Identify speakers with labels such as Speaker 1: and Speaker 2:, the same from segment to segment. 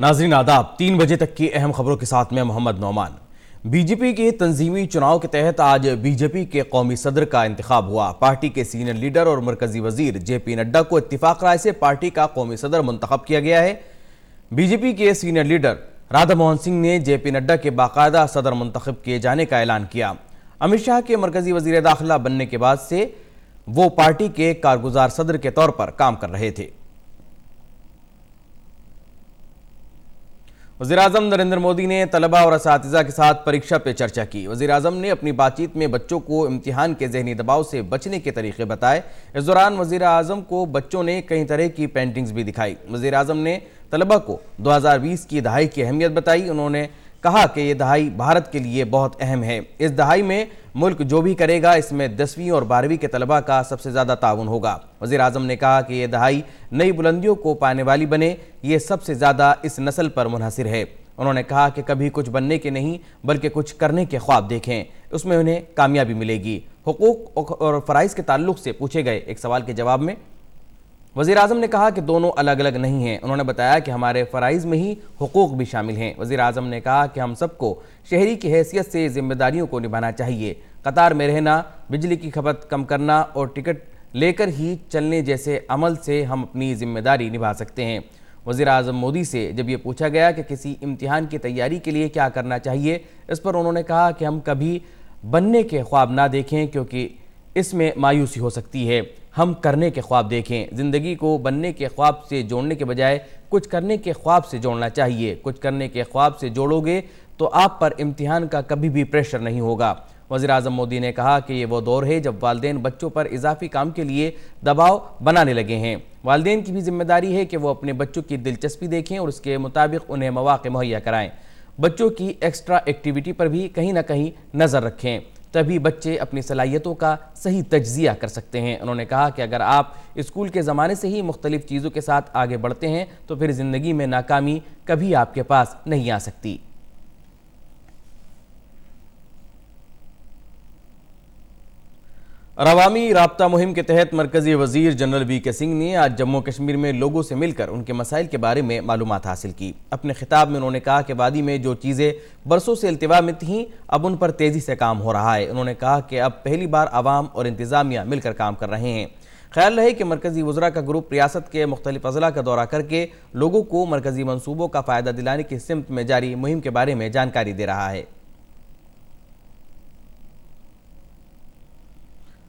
Speaker 1: नाज़रीन आदाब, 3 बजे तक की अहम खबरों के साथ में मोहम्मद नौमान। बीजेपी के तंजीमी चुनाव के तहत आज बीजेपी के कौमी सदर का इंतखाब हुआ। पार्टी के सीनियर लीडर और मरकजी वजीर जेपी नड्डा को इत्तिफाक राय से पार्टी का कौमी सदर मुंतखब किया गया है। बीजेपी के सीनियर लीडर राधा मोहन सिंह ने जेपी नड्डा के बाकायदा सदर मुंतखब किए जाने का ऐलान किया। अमित शाह के मरकजी वजीर दाखिला बनने के बाद से वो पार्टी के कारगुजार सदर के तौर पर काम कर रहे थे। वज़ीर-ए-आज़म नरेंद्र मोदी ने तलबा और असातिज़ा के साथ परीक्षा पे चर्चा की। वज़ीर-ए-आज़म ने अपनी बातचीत में बच्चों को इम्तिहान के ज़हनी दबाव से बचने के तरीके बताए। इस दौरान वज़ीर-ए-आज़म को बच्चों ने कई तरह की पेंटिंग्स भी दिखाई। वज़ीर-ए-आज़म ने तलबा को 2020 की दहाई की अहमियत बताई। उन्होंने कहा कि ये दहाई भारत के लिए बहुत अहम है। इस दहाई में मुल्क जो भी करेगा इसमें 10वीं और 12वीं के तलबा का सबसे ज़्यादा ताउन होगा। वज़ीर-ए-आज़म ने कहा कि ये दहाई नई बुलंदियों को पाने वाली बने, ये सबसे ज़्यादा इस नस्ल पर मुनहसिर है। उन्होंने कहा कि कभी कुछ बनने के नहीं बल्कि कुछ करने के ख्वाब देखें, उसमें उन्हें कामयाबी मिलेगी। हुकूक और फ़राइज़ के ताल्लुक़ से पूछे गए एक सवाल के जवाब में वज़ीर-ए-आज़म ने कहा कि दोनों अलग अलग नहीं हैं। उन्होंने बताया कि हमारे फ़राइज़ में ही हुकूक भी शामिल हैं। वज़ीर-ए-आज़म ने कहा कि हम सबको शहरी की हैसियत से ज़िम्मेदारियों को निभाना चाहिए। कतार में रहना, बिजली की खपत कम करना और टिकट लेकर ही चलने जैसे अमल से हम अपनी ज़िम्मेदारी निभा सकते हैं। वज़ीर-ए-आज़म मोदी से जब ये पूछा गया कि किसी इम्तिहान की तैयारी के लिए क्या करना चाहिए, इस पर उन्होंने कहा कि हम कभी बनने के ख्वाब ना देखें क्योंकि इसमें मायूसी हो सकती है। हम करने के ख्वाब देखें। ज़िंदगी को बनने के ख्वाब से जोड़ने के बजाय कुछ करने के ख्वाब से जोड़ना चाहिए। कुछ करने के ख्वाब से जोड़ोगे तो आप पर इम्तिहान का कभी भी प्रेशर नहीं होगा। वज़ीर-ए-आज़म मोदी ने कहा कि ये वो दौर है जब वालिदैन बच्चों पर इजाफी काम के लिए दबाव बनाने लगे हैं। वालिदैन की भी जिम्मेदारी है कि वो अपने बच्चों की दिलचस्पी देखें और उसके मुताबिक उन्हें मौक़े मुहैया कराएं। बच्चों की एक्स्ट्रा एक्टिविटी पर भी कहीं ना कहीं नज़र रखें, तभी बच्चे अपनी सलाहियतों का सही तज्ज़िया कर सकते हैं। उन्होंने कहा कि अगर आप स्कूल के ज़माने से ही मुख्तलिफ़ चीज़ों के साथ आगे बढ़ते हैं तो फिर ज़िंदगी में नाकामी कभी आपके पास नहीं आ सकती। अवामी राब्ता मुहिम के तहत मरकजी वजीर जनरल वी.के. सिंह ने आज जम्मू कश्मीर में लोगों से मिलकर उनके मसाइल के बारे में मालूमात हासिल की। अपने खिताब में उन्होंने कहा कि वादी में जो चीज़ें बरसों से इल्तिवा में थीं अब उन पर तेज़ी से काम हो रहा है। उन्होंने कहा कि अब पहली बार आवाम और इंतज़ामिया मिलकर काम कर रहे हैं। ख्याल रहे कि मरकजी वज़रा का ग्रुप रियासत के मुख्तलिफ अज़ला का दौरा करके लोगों को मरकजी मनसूबों का फ़ायदा दिलाने की सिमत में जारी मुहिम के बारे में जानकारी दे रहा है।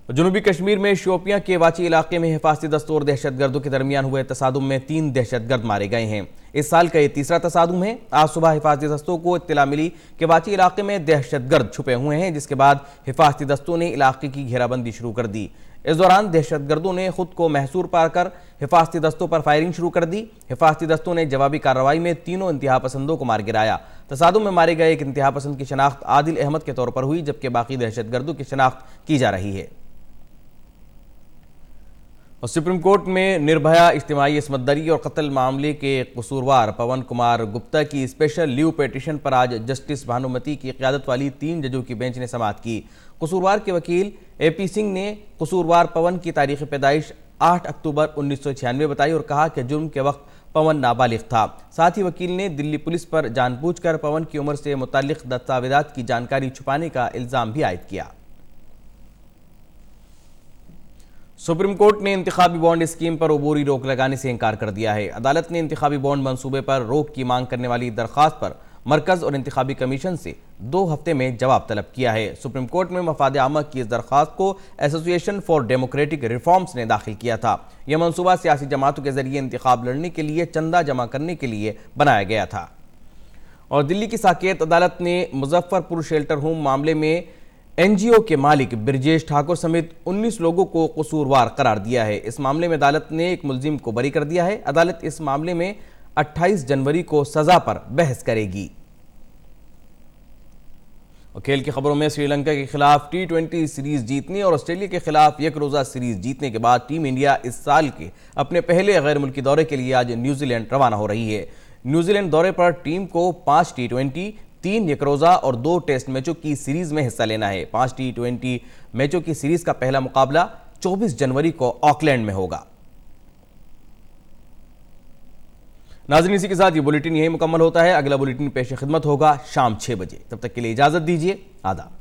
Speaker 1: जनूबी कश्मीर में शोपियां के वाची इलाके में हिफाजती दस्तों और दहशतगर्दों के दरमियान हुए तसादुम में 3 दहशतगर्द मारे गए हैं। इस साल का ये तीसरा तसादुम है। आज सुबह हिफाजती दस्तों को इत्तला मिली कि वाची इलाके में दहशतगर्द छुपे हुए हैं, जिसके बाद हिफाजती दस्तों ने इलाके की घेराबंदी शुरू कर दी। इस दौरान दहशतगर्दों ने खुद को महसूर पाकर हिफाजती दस्तों पर फायरिंग शुरू कर दी। हिफाजती दस्तों ने जवाबी कार्रवाई में 3 इंतहा पसंदों को मार गिराया। तसादुम में मारे गए एक इंतहा पसंद की शनाख्त आदिल अहमद के तौर पर हुई, जबकि बाकी दहशतगर्दों की शनाख्त की जा रही है। और सुप्रीम कोर्ट में निर्भया इज्तिमाई इसमतदरी और कत्ल मामले के कसूरवार पवन कुमार गुप्ता की स्पेशल लीव पिटीशन पर आज जस्टिस भानुमति की क़यादत वाली 3 जजों की बेंच ने समाअत की। कसूरवार के वकील ए.पी. सिंह ने कसूरवार पवन की तारीख़ पैदाइश 8 अक्टूबर 1996 बताई और कहा कि जुर्म के वक्त पवन नाबालिग था। साथ ही वकील ने दिल्ली पुलिस पर जानबूझकर पवन की उम्र से मुताल्लिक़ दस्तावेज़ात की जानकारी छुपाने का इल्ज़ाम भी आयद किया। सुप्रीम कोर्ट ने इंतखाबी बॉन्ड स्कीम पर अबूरी रोक लगाने से इनकार कर दिया है। अदालत ने इंतखाबी बॉन्ड मंसूबे पर रोक की मांग करने वाली दरख्वास्त पर मरकज़ और इंतखाबी कमीशन से 2 हफ्ते में जवाब तलब किया है। सुप्रीम कोर्ट में मफाद आमा की इस दरख्वास्त को एसोसिएशन फॉर डेमोक्रेटिक रिफॉर्म्स ने दाखिल किया था। यह मंसूबा सियासी जमातों के जरिए इंतखाब लड़ने के लिए चंदा जमा करने के लिए बनाया गया था। और दिल्ली की साकेत अदालत ने मुजफ्फरपुर शेल्टर होम मामले में एनजीओ के मालिक ब्रजेश ठाकुर समेत 19 लोगों को कसूरवार करार दिया है। इस मामले में अदालत ने एक मुलजिम को बरी कर दिया है। अदालत इस मामले में 28 जनवरी को सजा पर बहस करेगी। और खेल की खबरों में श्रीलंका के खिलाफ T20 सीरीज जीतने और ऑस्ट्रेलिया के खिलाफ एक रोजा सीरीज जीतने के बाद टीम इंडिया इस साल के अपने पहले गैर मुल्की दौरे के लिए आज न्यूजीलैंड रवाना हो रही है। न्यूजीलैंड दौरे पर टीम को 5 T20, 3 एक रोज़ा और 2 टेस्ट मैचों की सीरीज में हिस्सा लेना है। 5 T20 मैचों की सीरीज का पहला मुकाबला 24 जनवरी को ऑकलैंड में होगा। ناظرین اسی کے ساتھ یہ بلیٹن یہی مکمل ہوتا ہے. اگلا بلیٹن پیش خدمت ہوگا شام 6 بجے. تب تک کے لیے اجازت دیجیے. آداب.